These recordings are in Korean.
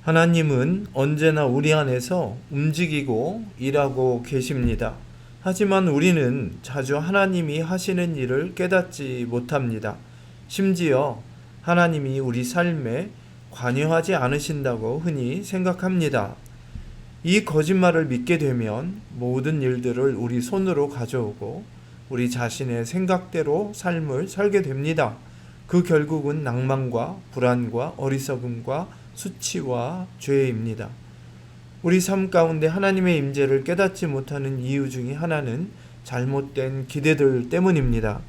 하나님은 언제나 우리 안에서 움직이고 일하고 계십니다. 하지만 우리는 자주 하나님이 하시는 일을 깨닫지 못합니다. 심지어 하나님이 우리 삶에 관여하지 않으신다고 흔히 생각합니다. 이 거짓말을 믿게 되면 모든 일들을 우리 손으로 가져오고 우리 자신의 생각대로 삶을 살게 됩니다. 그 결국은 낭만과 불안과 어리석음과 수치와 죄입니다. 우리 삶 가운데 하나님의 임재를 깨닫지 못하는 이유 중에 하나는 잘못된 기대들 때문입니다.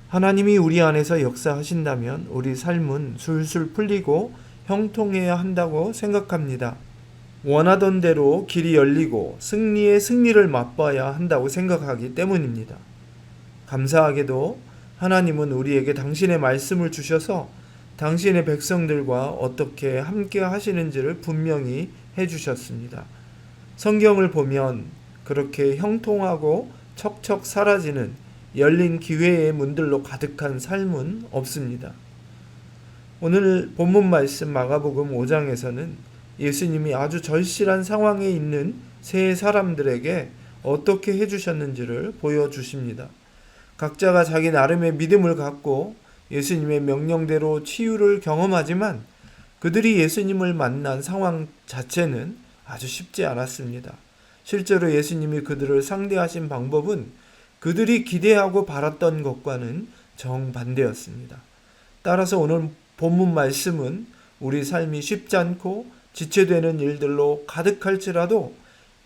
하나님이 우리 안에서 역사하신다면 우리 삶은 술술 풀리고 형통해야 한다고 생각합니다. 원하던 대로 길이 열리고 승리의 승리를 맛봐야 한다고 생각하기 때문입니다. 감사하게도 하나님은 우리에게 당신의 말씀을 주셔서 당신의 백성들과 어떻게 함께 하시는지를 분명히 해주셨습니다. 성경을 보면 그렇게 형통하고 척척 사라지는 열린 기회의 문들로 가득한 삶은 없습니다. 오늘 본문 말씀 마가복음 5장에서는 예수님이 아주 절실한 상황에 있는 세 사람들에게 어떻게 해주셨는지를 보여주십니다. 각자가 자기 나름의 믿음을 갖고 예수님의 명령대로 치유를 경험하지만 그들이 예수님을 만난 상황 자체는 아주 쉽지 않았습니다. 실제로 예수님이 그들을 상대하신 방법은 그들이 기대하고 바랐던 것과는 정반대였습니다. 따라서 오늘 본문 말씀은 우리 삶이 쉽지 않고 지체되는 일들로 가득할지라도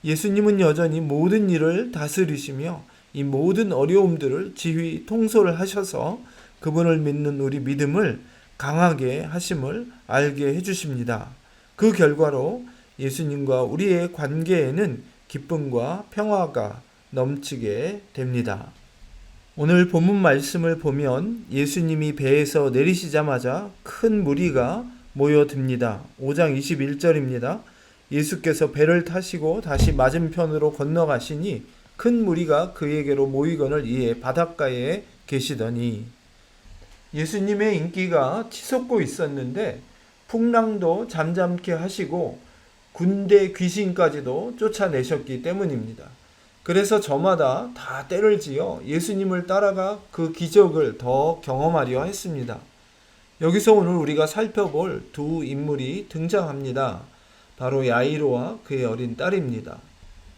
예수님은 여전히 모든 일을 다스리시며 이 모든 어려움들을 지휘 통솔을 하셔서 그분을 믿는 우리 믿음을 강하게 하심을 알게 해주십니다. 그 결과로 예수님과 우리의 관계에는 기쁨과 평화가 넘치게 됩니다. 오늘 본문 말씀을 보면 예수님이 배에서 내리시자마자 큰 무리가 모여듭니다. 5장 21절입니다. 예수께서 배를 타시고 다시 맞은편으로 건너가시니 큰 무리가 그에게로 모이거늘 이에 바닷가에 계시더니 예수님의 인기가 치솟고 있었는데 풍랑도 잠잠케 하시고 군대 귀신까지도 쫓아내셨기 때문입니다. 그래서 저마다 다 때를 지어 예수님을 따라가 그 기적을 더 경험하려 했습니다. 여기서 오늘 우리가 살펴볼 두 인물이 등장합니다. 바로 야이로와 그의 어린 딸입니다.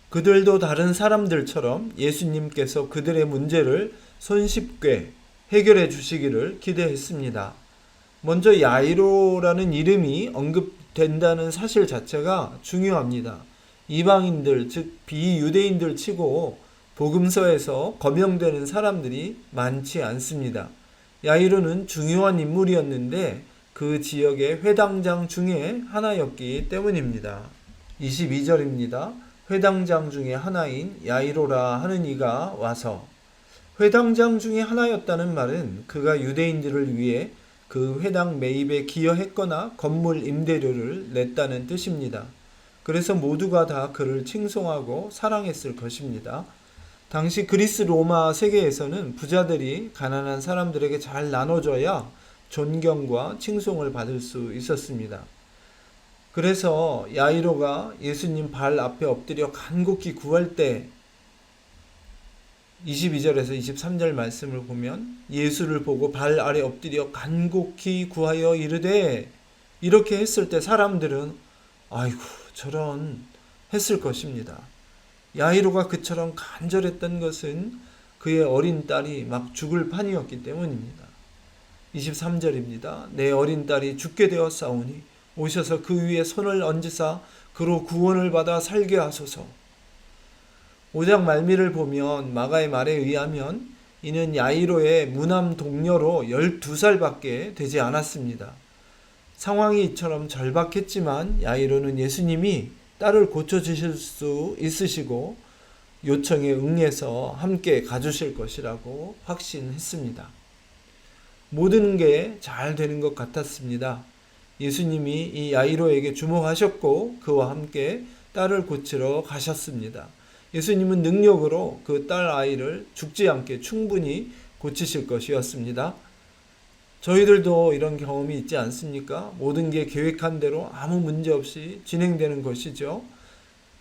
그들도 다른 사람들처럼 예수님께서 그들의 문제를 손쉽게 해결해 주시기를 기대했습니다. 먼저 야이로라는 이름이 언급된다는 사실 자체가 중요합니다. 이방인들, 즉 비유대인들 치고 복음서에서 거명되는 사람들이 많지 않습니다. 야이로는 중요한 인물이었는데 그 지역의 회당장 중에 하나였기 때문입니다. 22절입니다. 회당장 중에 하나인 야이로라 하는 이가 와서, 회당장 중에 하나였다는 말은 그가 유대인들을 위해 그 회당 매입에 기여했거나 건물 임대료를 냈다는 뜻입니다. 그래서 모두가 다 그를 칭송하고 사랑했을 것입니다. 당시 그리스 로마 세계에서는 부자들이 가난한 사람들에게 잘 나눠줘야 존경과 칭송을 받을 수 있었습니다. 그래서 야이로가 예수님 발 앞에 엎드려 간곡히 구할 때 22절에서 23절 말씀을 보면 예수를 보고 발 아래 엎드려 간곡히 구하여 이르되, 이렇게 했을 때 사람들은 아이고 저런 했을 것입니다. 야이로가 그처럼 간절했던 것은 그의 어린 딸이 막 죽을 판이었기 때문입니다. 23절입니다. 내 어린 딸이 죽게 되었사오니 오셔서 그 위에 손을 얹으사 그로 구원을 받아 살게 하소서. 5장 말미를 보면 마가의 말에 의하면 이는 야이로의 무남 동료로 12살밖에 되지 않았습니다. 상황이 이처럼 절박했지만 야이로는 예수님이 딸을 고쳐주실 수 있으시고 요청에 응해서 함께 가주실 것이라고 확신했습니다. 모든 게 잘 되는 것 같았습니다. 예수님이 이 야이로에게 주목하셨고 그와 함께 딸을 고치러 가셨습니다. 예수님은 능력으로 그 딸 아이를 죽지 않게 충분히 고치실 것이었습니다. 저희들도 이런 경험이 있지 않습니까? 모든 게 계획한 대로 아무 문제 없이 진행되는 것이죠.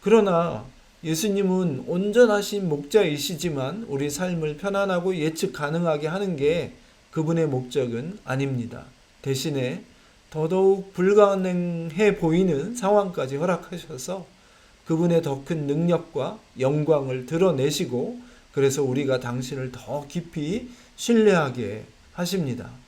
그러나 예수님은 온전하신 목자이시지만 우리 삶을 편안하고 예측 가능하게 하는 게 그분의 목적은 아닙니다. 대신에 더더욱 불가능해 보이는 상황까지 허락하셔서 그분의 더 큰 능력과 영광을 드러내시고 그래서 우리가 당신을 더 깊이 신뢰하게 하십니다.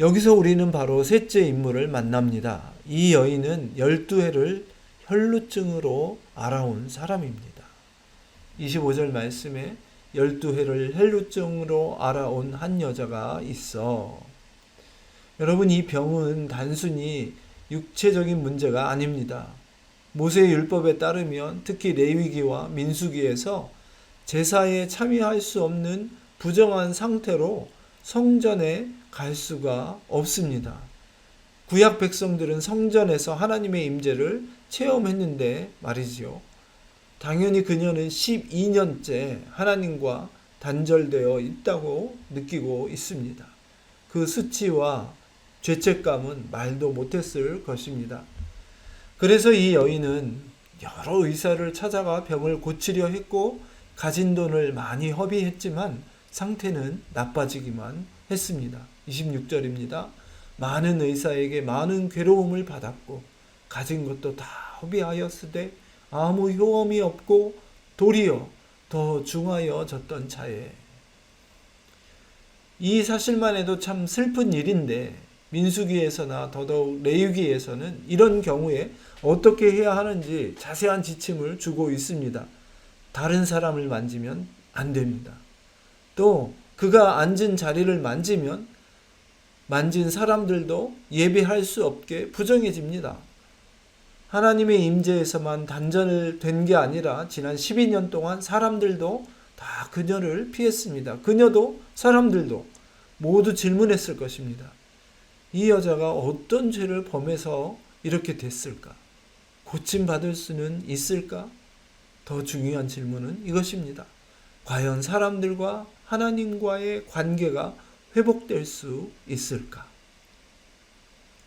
여기서 우리는 바로 셋째 인물을 만납니다. 이 여인은 12해를 혈루증으로 알아온 사람입니다. 25절 말씀에 12해를 혈루증으로 알아온 한 여자가 있어. 여러분, 이 병은 단순히 육체적인 문제가 아닙니다. 모세의 율법에 따르면 특히 레위기와 민수기에서 제사에 참여할 수 없는 부정한 상태로 성전에 갈 수가 없습니다. 구약 백성들은 성전에서 하나님의 임재를 체험했는데 말이지요. 당연히 그녀는 12년째 하나님과 단절되어 있다고 느끼고 있습니다. 그 수치와 죄책감은 말도 못했을 것입니다. 그래서 이 여인은 여러 의사를 찾아가 병을 고치려 했고 가진 돈을 많이 허비했지만 상태는 나빠지기만 했습니다. 26절입니다. 많은 의사에게 많은 괴로움을 받았고 가진 것도 다 허비하였으되 아무 효험이 없고 도리어 더 중하여졌던 차에. 이 사실만 해도 참 슬픈 일인데 민수기에서나 더더욱 레위기에서는 이런 경우에 어떻게 해야 하는지 자세한 지침을 주고 있습니다. 다른 사람을 만지면 안 됩니다. 또 그가 앉은 자리를 만지면 만진 사람들도 예배할 수 없게 부정해집니다. 하나님의 임재에서만 단절된 게 아니라 지난 12년 동안 사람들도 다 그녀를 피했습니다. 그녀도 사람들도 모두 질문했을 것입니다. 이 여자가 어떤 죄를 범해서 이렇게 됐을까? 고침받을 수는 있을까? 더 중요한 질문은 이것입니다. 과연 사람들과 하나님과의 관계가 회복될 수 있을까?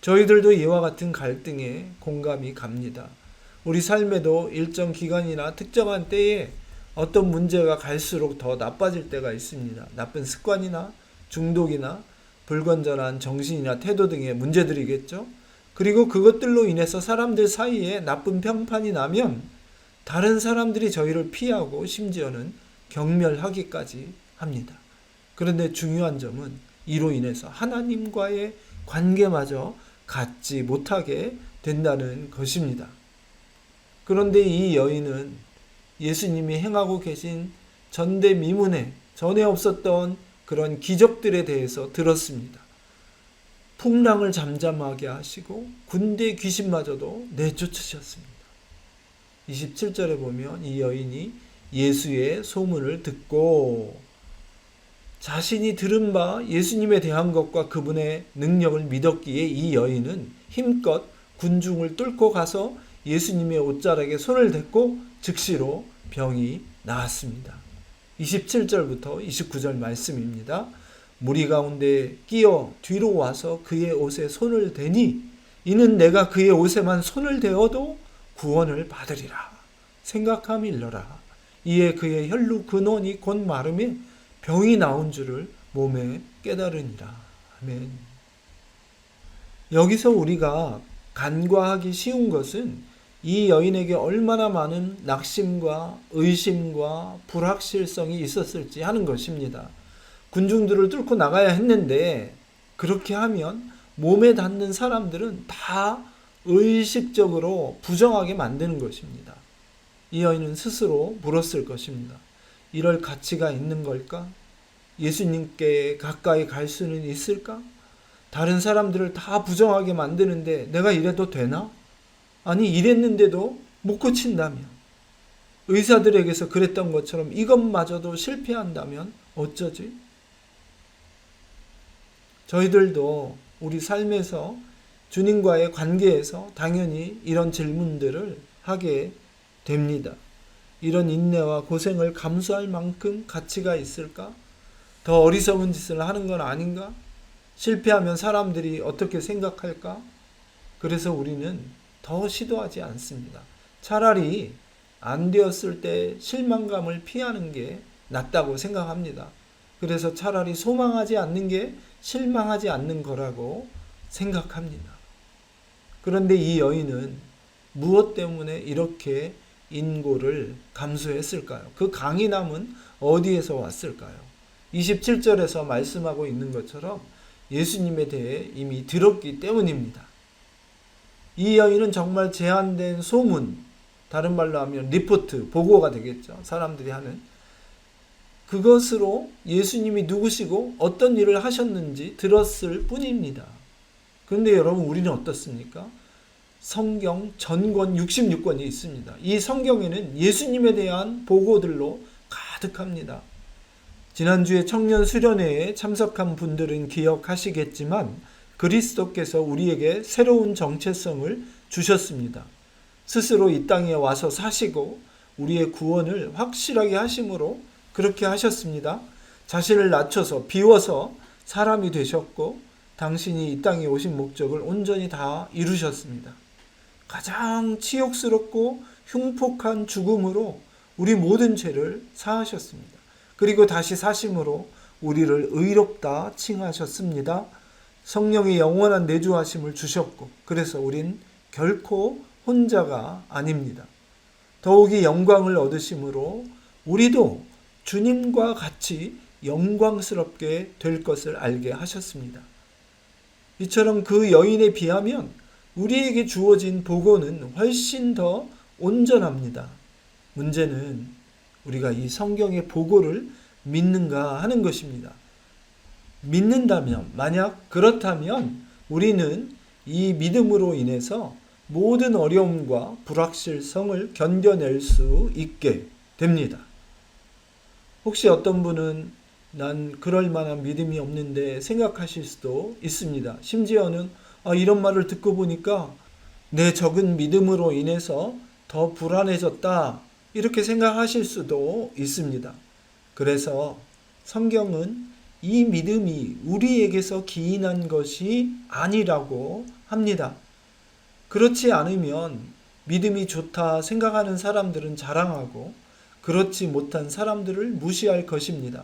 저희들도 이와 같은 갈등에 공감이 갑니다. 우리 삶에도 일정 기간이나 특정한 때에 어떤 문제가 갈수록 더 나빠질 때가 있습니다. 나쁜 습관이나 중독이나 불건전한 정신이나 태도 등의 문제들이겠죠. 그리고 그것들로 인해서 사람들 사이에 나쁜 평판이 나면 다른 사람들이 저희를 피하고 심지어는 경멸하기까지 합니다. 그런데 중요한 점은 이로 인해서 하나님과의 관계마저 갖지 못하게 된다는 것입니다. 그런데 이 여인은 예수님이 행하고 계신 전대미문에 전에 없었던 그런 기적들에 대해서 들었습니다. 풍랑을 잠잠하게 하시고 군대 귀신마저도 내쫓으셨습니다. 27절에 보면 이 여인이 예수의 소문을 듣고 자신이 들은 바 예수님에 대한 것과 그분의 능력을 믿었기에 이 여인은 힘껏 군중을 뚫고 가서 예수님의 옷자락에 손을 댔고 즉시로 병이 나았습니다. 27절부터 29절 말씀입니다. 무리 가운데 끼어 뒤로 와서 그의 옷에 손을 대니 이는 내가 그의 옷에만 손을 대어도 구원을 받으리라 생각함이 일러라. 이에 그의 혈루 근원이 곧 마름에 병이 나온 줄을 몸에 깨달으니라. 아멘. 여기서 우리가 간과하기 쉬운 것은 이 여인에게 얼마나 많은 낙심과 의심과 불확실성이 있었을지 하는 것입니다. 군중들을 뚫고 나가야 했는데 그렇게 하면 몸에 닿는 사람들은 다 의식적으로 부정하게 만드는 것입니다. 이 여인은 스스로 물었을 것입니다. 이럴 가치가 있는 걸까? 예수님께 가까이 갈 수는 있을까? 다른 사람들을 다 부정하게 만드는데 내가 이래도 되나? 아니 이랬는데도 못 고친다면, 의사들에게서 그랬던 것처럼 이것마저도 실패한다면 어쩌지? 저희들도 우리 삶에서 주님과의 관계에서 당연히 이런 질문들을 하게 됩니다. 이런 인내와 고생을 감수할 만큼 가치가 있을까? 더 어리석은 짓을 하는 건 아닌가? 실패하면 사람들이 어떻게 생각할까? 그래서 우리는 더 시도하지 않습니다. 차라리 안 되었을 때 실망감을 피하는 게 낫다고 생각합니다. 그래서 차라리 소망하지 않는 게 실망하지 않는 거라고 생각합니다. 그런데 이 여인은 무엇 때문에 이렇게 인고를 감수했을까요? 그 강인함은 어디에서 왔을까요? 27절에서 말씀하고 있는 것처럼 예수님에 대해 이미 들었기 때문입니다. 이 여인은 정말 제한된 소문, 다른 말로 하면 리포트, 보고가 되겠죠. 사람들이 하는. 그것으로 예수님이 누구시고 어떤 일을 하셨는지 들었을 뿐입니다. 그런데 여러분, 우리는 어떻습니까? 성경 전권 66권이 있습니다. 이 성경에는 예수님에 대한 보고들로 가득합니다. 지난주에 청년 수련회에 참석한 분들은 기억하시겠지만 그리스도께서 우리에게 새로운 정체성을 주셨습니다. 스스로 이 땅에 와서 사시고 우리의 구원을 확실하게 하심으로 그렇게 하셨습니다. 자신을 낮춰서 비워서 사람이 되셨고 당신이 이 땅에 오신 목적을 온전히 다 이루셨습니다. 가장 치욕스럽고 흉폭한 죽음으로 우리 모든 죄를 사하셨습니다. 그리고 다시 사심으로 우리를 의롭다 칭하셨습니다. 성령의 영원한 내주하심을 주셨고 그래서 우린 결코 혼자가 아닙니다. 더욱이 영광을 얻으심으로 우리도 주님과 같이 영광스럽게 될 것을 알게 하셨습니다. 이처럼 그 여인에 비하면 우리에게 주어진 복원은 훨씬 더 온전합니다. 문제는 우리가 이 성경의 보고를 믿는가 하는 것입니다. 믿는다면, 만약 그렇다면 우리는 이 믿음으로 인해서 모든 어려움과 불확실성을 견뎌낼 수 있게 됩니다. 혹시 어떤 분은 난 그럴 만한 믿음이 없는데 생각하실 수도 있습니다. 심지어는 이런 말을 듣고 보니까 내 적은 믿음으로 인해서 더 불안해졌다, 이렇게 생각하실 수도 있습니다. 그래서 성경은 이 믿음이 우리에게서 기인한 것이 아니라고 합니다. 그렇지 않으면 믿음이 좋다 생각하는 사람들은 자랑하고 그렇지 못한 사람들을 무시할 것입니다.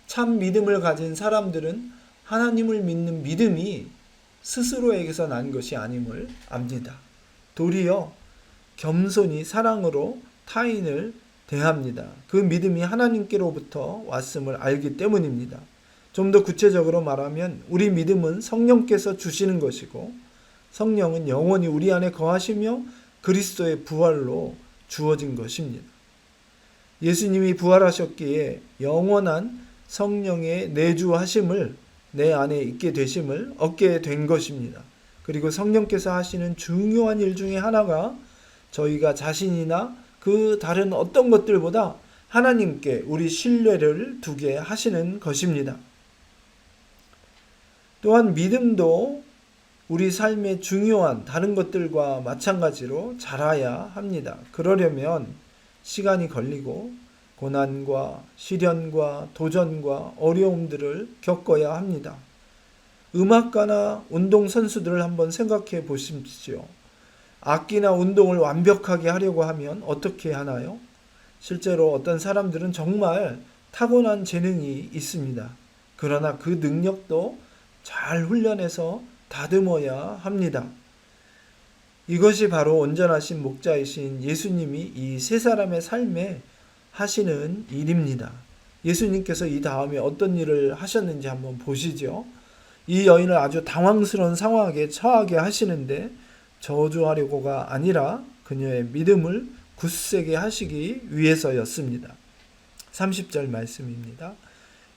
참 믿음을 가진 사람들은 하나님을 믿는 믿음이 스스로에게서 난 것이 아님을 압니다. 도리어 겸손히 사랑으로 타인을 대합니다. 그 믿음이 하나님께로부터 왔음을 알기 때문입니다. 좀 더 구체적으로 말하면 우리 믿음은 성령께서 주시는 것이고 성령은 영원히 우리 안에 거하시며 그리스도의 부활로 주어진 것입니다. 예수님이 부활하셨기에 영원한 성령의 내주하심을 내 안에 있게 되심을 얻게 된 것입니다. 그리고 성령께서 하시는 중요한 일 중에 하나가 저희가 자신이나 그 다른 어떤 것들보다 하나님께 우리 신뢰를 두게 하시는 것입니다. 또한 믿음도 우리 삶의 중요한 다른 것들과 마찬가지로 자라야 합니다. 그러려면 시간이 걸리고 고난과 시련과 도전과 어려움들을 겪어야 합니다. 음악가나 운동선수들을 한번 생각해 보십시오. 악기나 운동을 완벽하게 하려고 하면 어떻게 하나요? 실제로 어떤 사람들은 정말 타고난 재능이 있습니다. 그러나 그 능력도 잘 훈련해서 다듬어야 합니다. 이것이 바로 온전하신 목자이신 예수님이 이 세 사람의 삶에 하시는 일입니다. 예수님께서 이 다음에 어떤 일을 하셨는지 한번 보시죠. 이 여인을 아주 당황스러운 상황에 처하게 하시는데 저주하려고가 아니라 그녀의 믿음을 굳세게 하시기 위해서였습니다. 30절 말씀입니다.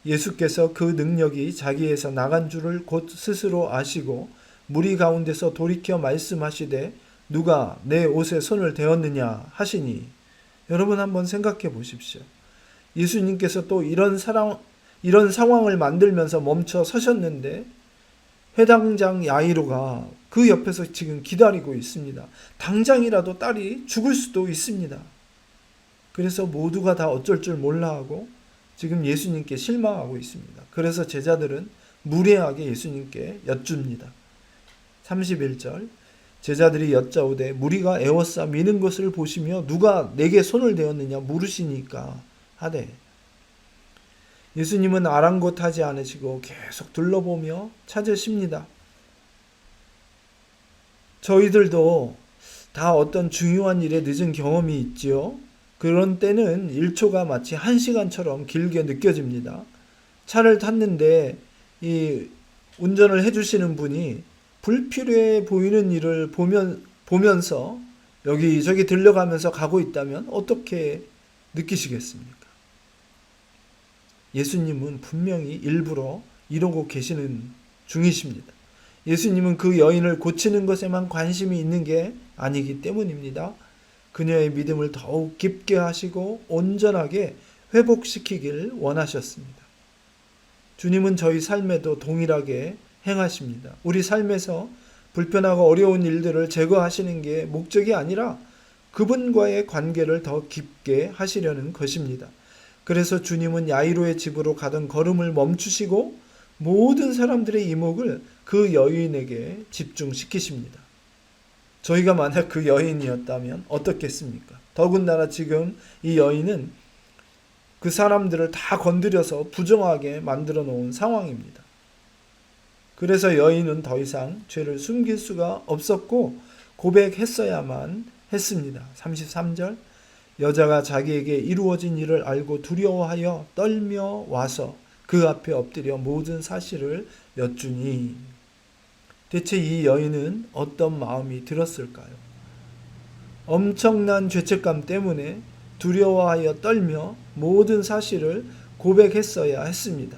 예수께서 그 능력이 자기에서 나간 줄을 곧 스스로 아시고 무리 가운데서 돌이켜 말씀하시되 누가 내 옷에 손을 대었느냐 하시니. 여러분 한번 생각해 보십시오. 예수님께서 또 이런 상황을 만들면서 멈춰 서셨는데 회당장 야이로가 그 옆에서 지금 기다리고 있습니다. 당장이라도 딸이 죽을 수도 있습니다. 그래서 모두가 다 어쩔 줄 몰라 하고 지금 예수님께 실망하고 있습니다. 그래서 제자들은 무례하게 예수님께 여쭙니다. 31절 제자들이 여짜오되 무리가 애워싸 미는 것을 보시며 누가 내게 손을 대었느냐 물으시니까 하되, 예수님은 아랑곳하지 않으시고 계속 둘러보며 찾으십니다. 저희들도 다 어떤 중요한 일에 늦은 경험이 있지요. 그런 때는 1초가 마치 1시간처럼 길게 느껴집니다. 차를 탔는데 이 운전을 해주시는 분이 불필요해 보이는 일을 보면서 여기저기 들려가면서 가고 있다면 어떻게 느끼시겠습니까? 예수님은 분명히 일부러 이러고 계시는 중이십니다. 예수님은 그 여인을 고치는 것에만 관심이 있는 게 아니기 때문입니다. 그녀의 믿음을 더욱 깊게 하시고 온전하게 회복시키길 원하셨습니다. 주님은 저희 삶에도 동일하게 행하십니다. 우리 삶에서 불편하고 어려운 일들을 제거하시는 게 목적이 아니라 그분과의 관계를 더 깊게 하시려는 것입니다. 그래서 주님은 야이로의 집으로 가던 걸음을 멈추시고 모든 사람들의 이목을 그 여인에게 집중시키십니다. 저희가 만약 그 여인이었다면 어떻겠습니까? 더군다나 지금 이 여인은 그 사람들을 다 건드려서 부정하게 만들어 놓은 상황입니다. 그래서 여인은 더 이상 죄를 숨길 수가 없었고 고백했어야만 했습니다. 33절 여자가 자기에게 이루어진 일을 알고 두려워하여 떨며 와서 그 앞에 엎드려 모든 사실을 여쭈니. 대체 이 여인은 어떤 마음이 들었을까요? 엄청난 죄책감 때문에 두려워하여 떨며 모든 사실을 고백했어야 했습니다.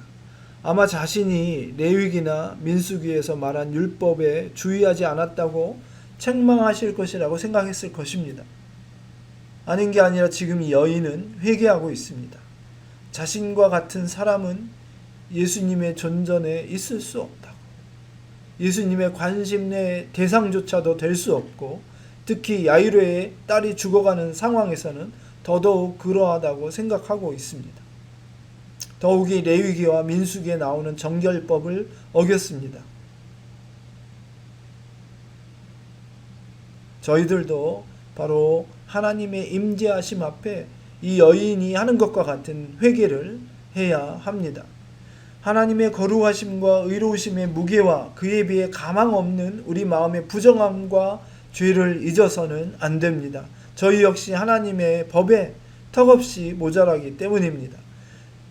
아마 자신이 레위기나 민수기에서 말한 율법에 주의하지 않았다고 책망하실 것이라고 생각했을 것입니다. 아닌 게 아니라 지금 이 여인은 회개하고 있습니다. 자신과 같은 사람은 예수님의 존전에 있을 수 없다고, 예수님의 관심 내 대상조차도 될 수 없고, 특히 야이로의 딸이 죽어가는 상황에서는 더더욱 그러하다고 생각하고 있습니다. 더욱이 레위기와 민수기에 나오는 정결법을 어겼습니다. 저희들도 바로 하나님의 임재하심 앞에 이 여인이 하는 것과 같은 회개를 해야 합니다. 하나님의 거룩하심과 의로우심의 무게와 그에 비해 가망 없는 우리 마음의 부정함과 죄를 잊어서는 안 됩니다. 저희 역시 하나님의 법에 턱없이 모자라기 때문입니다.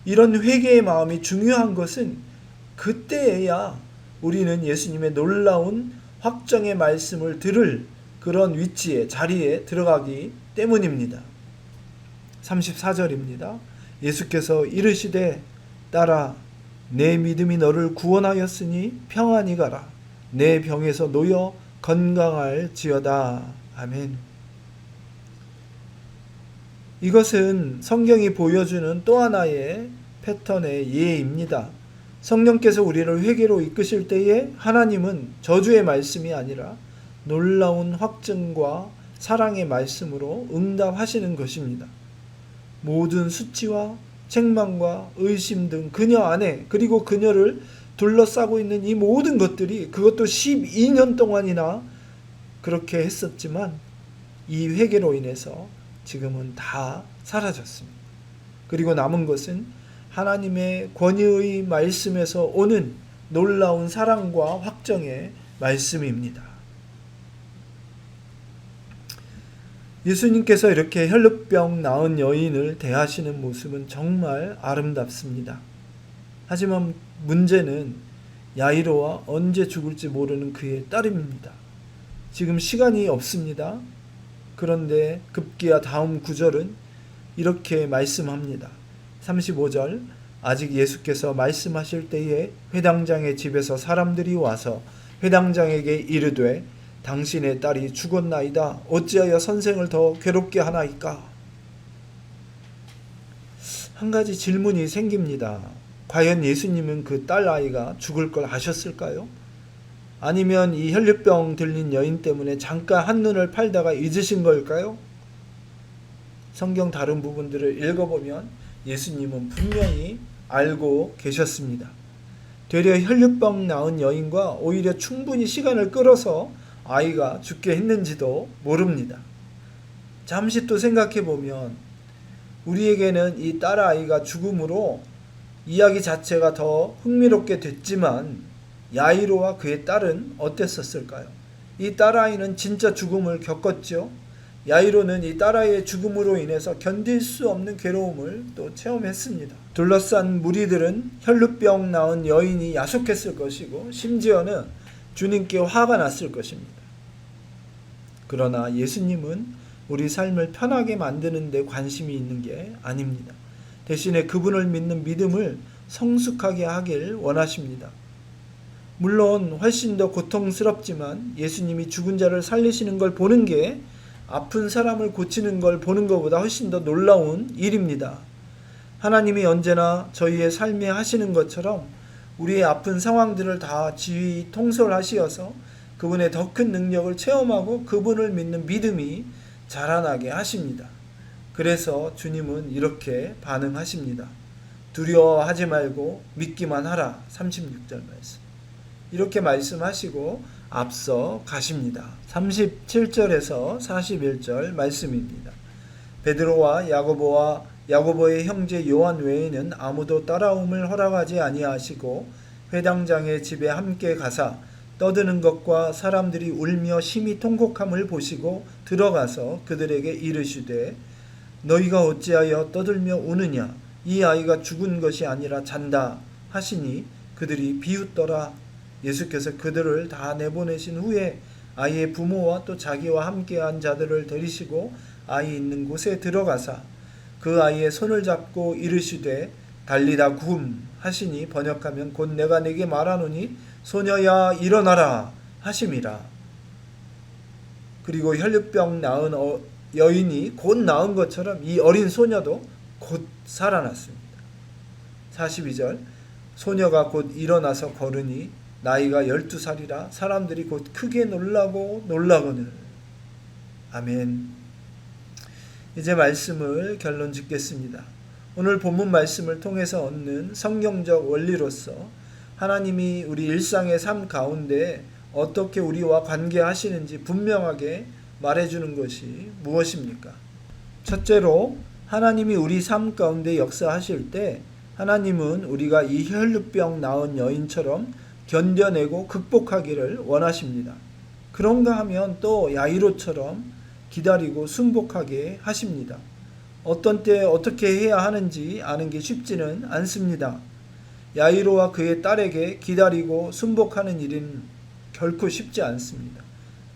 이런 회개의 마음이 중요한 것은 그때에야 우리는 예수님의 놀라운 확정의 말씀을 들을 그런 위치에, 자리에 들어가기 때문입니다. 34절입니다. 예수께서 이르시되 딸아 내 믿음이 너를 구원하였으니 평안히 가라. 내 병에서 놓여 건강할지어다. 아멘. 이것은 성경이 보여주는 또 하나의 패턴의 예입니다. 성령께서 우리를 회개로 이끄실 때에 하나님은 저주의 말씀이 아니라 놀라운 확증과 사랑의 말씀으로 응답하시는 것입니다. 모든 수치와 책망과 의심 등 그녀 안에, 그리고 그녀를 둘러싸고 있는 이 모든 것들이, 그것도 12년 동안이나 그렇게 했었지만 이 회개로 인해서 지금은 다 사라졌습니다. 그리고 남은 것은 하나님의 권위의 말씀에서 오는 놀라운 사랑과 확정의 말씀입니다. 예수님께서 이렇게 혈루병 나은 여인을 대하시는 모습은 정말 아름답습니다. 하지만 문제는 야이로와 언제 죽을지 모르는 그의 딸입니다. 지금 시간이 없습니다. 그런데 급기야 다음 구절은 이렇게 말씀합니다. 35절 아직 예수께서 말씀하실 때에 회당장의 집에서 사람들이 와서 회당장에게 이르되 당신의 딸이 죽었나이다. 어찌하여 선생을 더 괴롭게 하나이까? 한 가지 질문이 생깁니다. 과연 예수님은 그 딸 아이가 죽을 걸 아셨을까요? 아니면 이 혈류병 들린 여인 때문에 잠깐 한눈을 팔다가 잊으신 걸까요? 성경 다른 부분들을 읽어보면 예수님은 분명히 알고 계셨습니다. 되려 혈류병 나은 여인과 오히려 충분히 시간을 끌어서 아이가 죽게 했는지도 모릅니다. 잠시 또 생각해 보면 우리에게는 이 딸아이가 죽음으로 이야기 자체가 더 흥미롭게 됐지만 야이로와 그의 딸은 어땠었을까요? 이 딸아이는 진짜 죽음을 겪었죠. 야이로는 이 딸아이의 죽음으로 인해서 견딜 수 없는 괴로움을 또 체험했습니다. 둘러싼 무리들은 혈루병 나은 여인이 야속했을 것이고 심지어는 주님께 화가 났을 것입니다. 그러나 예수님은 우리 삶을 편하게 만드는 데 관심이 있는 게 아닙니다. 대신에 그분을 믿는 믿음을 성숙하게 하길 원하십니다. 물론 훨씬 더 고통스럽지만 예수님이 죽은 자를 살리시는 걸 보는 게 아픈 사람을 고치는 걸 보는 것보다 훨씬 더 놀라운 일입니다. 하나님이 언제나 저희의 삶에 하시는 것처럼 우리의 아픈 상황들을 다 지휘 통솔하시어서 그분의 더 큰 능력을 체험하고 그분을 믿는 믿음이 자라나게 하십니다. 그래서 주님은 이렇게 반응하십니다. 두려워하지 말고 믿기만 하라. 36절 말씀. 이렇게 말씀하시고 앞서 가십니다. 37절에서 41절 말씀입니다. 베드로와 야고보의 형제 요한 외에는 아무도 따라옴을 허락하지 아니하시고 회당장의 집에 함께 가사 떠드는 것과 사람들이 울며 심히 통곡함을 보시고 들어가서 그들에게 이르시되 너희가 어찌하여 떠들며 우느냐 이 아이가 죽은 것이 아니라 잔다 하시니 그들이 비웃더라. 예수께서 그들을 다 내보내신 후에 아이의 부모와 또 자기와 함께한 자들을 데리시고 아이 있는 곳에 들어가사 그 아이의 손을 잡고 이르시되 달리다 굼 하시니 번역하면 곧 내가 네게 말하노니 소녀야 일어나라 하심이라. 그리고 혈류병 나은 여인이 곧 나은 것처럼 이 어린 소녀도 곧 살아났습니다. 42절 소녀가 곧 일어나서 걸으니 나이가 12살이라 사람들이 곧 크게 놀라거늘. 아멘. 이제 말씀을 결론 짓겠습니다. 오늘 본문 말씀을 통해서 얻는 성경적 원리로서 하나님이 우리 일상의 삶 가운데 어떻게 우리와 관계하시는지 분명하게 말해주는 것이 무엇입니까? 첫째로 하나님이 우리 삶 가운데 역사하실 때 하나님은 우리가 이 혈루병 나은 여인처럼 견뎌내고 극복하기를 원하십니다. 그런가 하면 또 야이로처럼 기다리고 순복하게 하십니다. 어떤 때 어떻게 해야 하는지 아는 게 쉽지는 않습니다. 야이로와 그의 딸에게 기다리고 순복하는 일은 결코 쉽지 않습니다.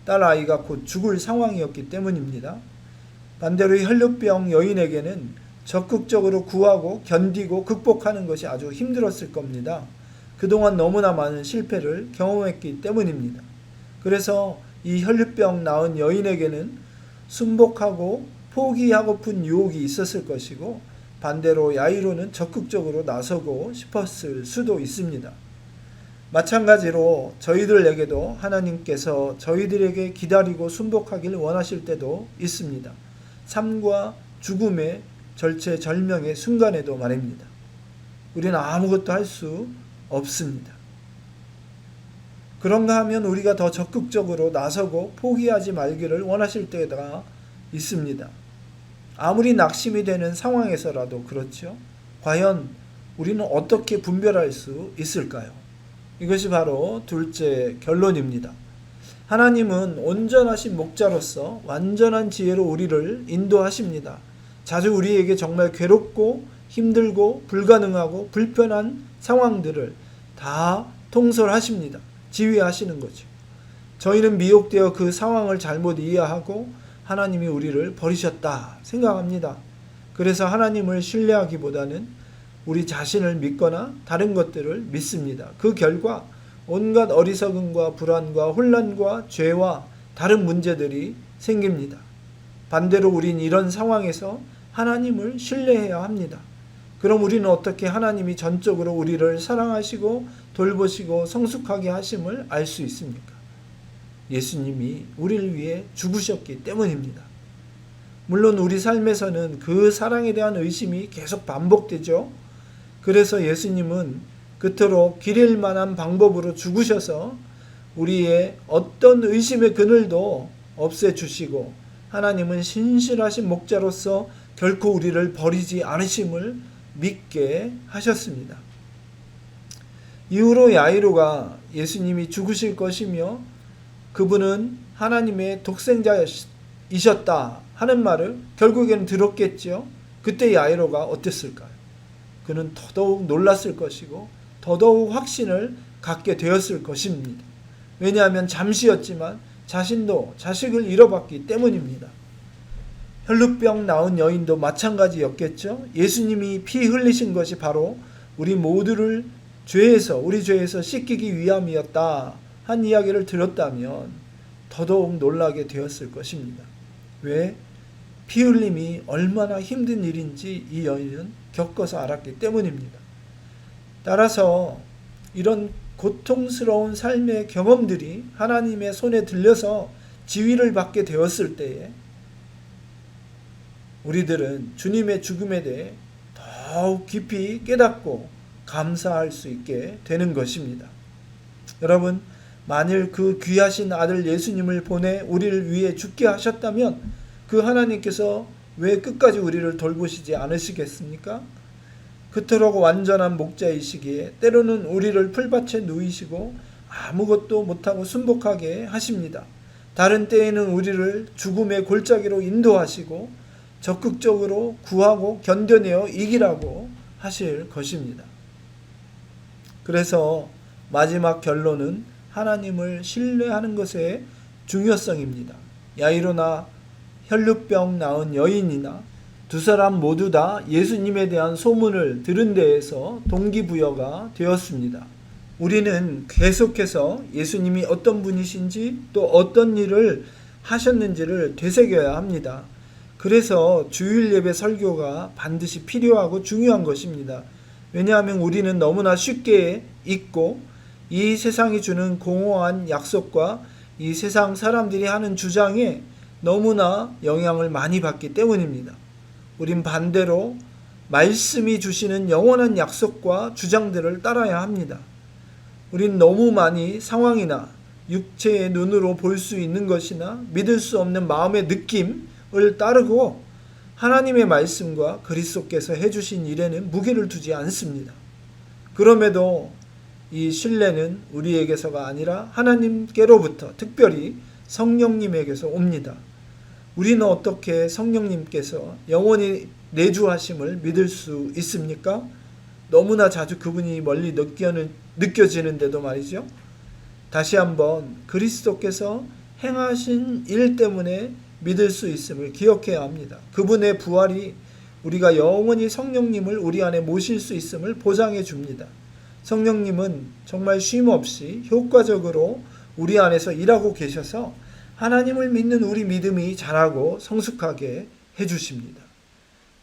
딸 아이가 곧 죽을 상황이었기 때문입니다. 반대로 혈루병 여인에게는 적극적으로 구하고 견디고 극복하는 것이 아주 힘들었을 겁니다. 그동안 너무나 많은 실패를 경험했기 때문입니다. 그래서 이 혈루병 나은 여인에게는 순복하고 포기하고픈 유혹이 있었을 것이고 반대로 야이로는 적극적으로 나서고 싶었을 수도 있습니다. 마찬가지로 저희들에게도 하나님께서 저희들에게 기다리고 순복하기를 원하실 때도 있습니다. 삶과 죽음의 절체절명의 순간에도 말입니다. 우리는 아무것도 할 수 없습니다. 그런가 하면 우리가 더 적극적으로 나서고 포기하지 말기를 원하실 때가 있습니다. 아무리 낙심이 되는 상황에서라도 그렇죠. 과연 우리는 어떻게 분별할 수 있을까요? 이것이 바로 둘째 결론입니다. 하나님은 온전하신 목자로서 완전한 지혜로 우리를 인도하십니다. 자주 우리에게 정말 괴롭고 힘들고 불가능하고 불편한 상황들을 다 통솔하십니다. 지휘하시는 거죠. 저희는 미혹되어 그 상황을 잘못 이해하고 하나님이 우리를 버리셨다 생각합니다. 그래서 하나님을 신뢰하기보다는 우리 자신을 믿거나 다른 것들을 믿습니다. 그 결과 온갖 어리석음과 불안과 혼란과 죄와 다른 문제들이 생깁니다. 반대로 우린 이런 상황에서 하나님을 신뢰해야 합니다. 그럼 우리는 어떻게 하나님이 전적으로 우리를 사랑하시고 돌보시고 성숙하게 하심을 알 수 있습니까? 예수님이 우리를 위해 죽으셨기 때문입니다. 물론 우리 삶에서는 그 사랑에 대한 의심이 계속 반복되죠. 그래서 예수님은 그토록 기릴 만한 방법으로 죽으셔서 우리의 어떤 의심의 그늘도 없애주시고 하나님은 신실하신 목자로서 결코 우리를 버리지 않으심을 믿게 하셨습니다. 이후로 야이로가 예수님이 죽으실 것이며 그분은 하나님의 독생자이셨다 하는 말을 결국에는 들었겠죠. 그때 야이로가 어땠을까요? 그는 더더욱 놀랐을 것이고 더더욱 확신을 갖게 되었을 것입니다. 왜냐하면 잠시였지만 자신도 자식을 잃어봤기 때문입니다. 혈루병 나은 여인도 마찬가지였겠죠. 예수님이 피 흘리신 것이 바로 우리 모두를 우리 죄에서 씻기기 위함이었다 한 이야기를 들었다면 더더욱 놀라게 되었을 것입니다. 왜? 피 흘림이 얼마나 힘든 일인지 이 여인은 겪어서 알았기 때문입니다. 따라서 이런 고통스러운 삶의 경험들이 하나님의 손에 들려서 지위를 받게 되었을 때에 우리들은 주님의 죽음에 대해 더욱 깊이 깨닫고 감사할 수 있게 되는 것입니다. 여러분, 만일 그 귀하신 아들 예수님을 보내 우리를 위해 죽게 하셨다면 그 하나님께서 왜 끝까지 우리를 돌보시지 않으시겠습니까? 그토록 완전한 목자이시기에 때로는 우리를 풀밭에 누이시고 아무것도 못하고 순복하게 하십니다. 다른 때에는 우리를 죽음의 골짜기로 인도하시고 적극적으로 구하고 견뎌내어 이기라고 하실 것입니다. 그래서 마지막 결론은 하나님을 신뢰하는 것의 중요성입니다. 야이로나 혈루병 나은 여인이나 두 사람 모두 다 예수님에 대한 소문을 들은 데에서 동기부여가 되었습니다. 우리는 계속해서 예수님이 어떤 분이신지 또 어떤 일을 하셨는지를 되새겨야 합니다. 그래서 주일 예배 설교가 반드시 필요하고 중요한 것입니다. 왜냐하면 우리는 너무나 쉽게 잊고 이 세상이 주는 공허한 약속과 이 세상 사람들이 하는 주장에 너무나 영향을 많이 받기 때문입니다. 우린 반대로 말씀이 주시는 영원한 약속과 주장들을 따라야 합니다. 우린 너무 많이 상황이나 육체의 눈으로 볼 수 있는 것이나 믿을 수 없는 마음의 느낌을 따르고 하나님의 말씀과 그리스도께서 해주신 일에는 무게를 두지 않습니다. 그럼에도 이 신뢰는 우리에게서가 아니라 하나님께로부터 특별히 성령님에게서 옵니다. 우리는 어떻게 성령님께서 영원히 내주하심을 믿을 수 있습니까? 너무나 자주 그분이 멀리 느껴지는데도 말이죠. 다시 한번 그리스도께서 행하신 일 때문에 믿을 수 있음을 기억해야 합니다. 그분의 부활이 우리가 영원히 성령님을 우리 안에 모실 수 있음을 보장해 줍니다. 성령님은 정말 쉼없이 효과적으로 우리 안에서 일하고 계셔서 하나님을 믿는 우리 믿음이 자라고 성숙하게 해주십니다.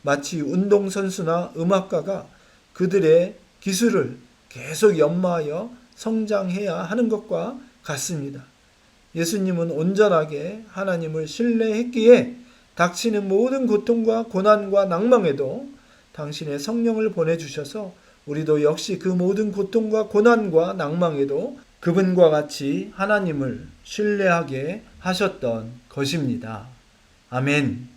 마치 운동선수나 음악가가 그들의 기술을 계속 연마하여 성장해야 하는 것과 같습니다. 예수님은 온전하게 하나님을 신뢰했기에 닥치는 모든 고통과 고난과 낭망에도 당신의 성령을 보내주셔서 우리도 역시 그 모든 고통과 고난과 낭망에도 그분과 같이 하나님을 신뢰하게 하셨던 것입니다. 아멘.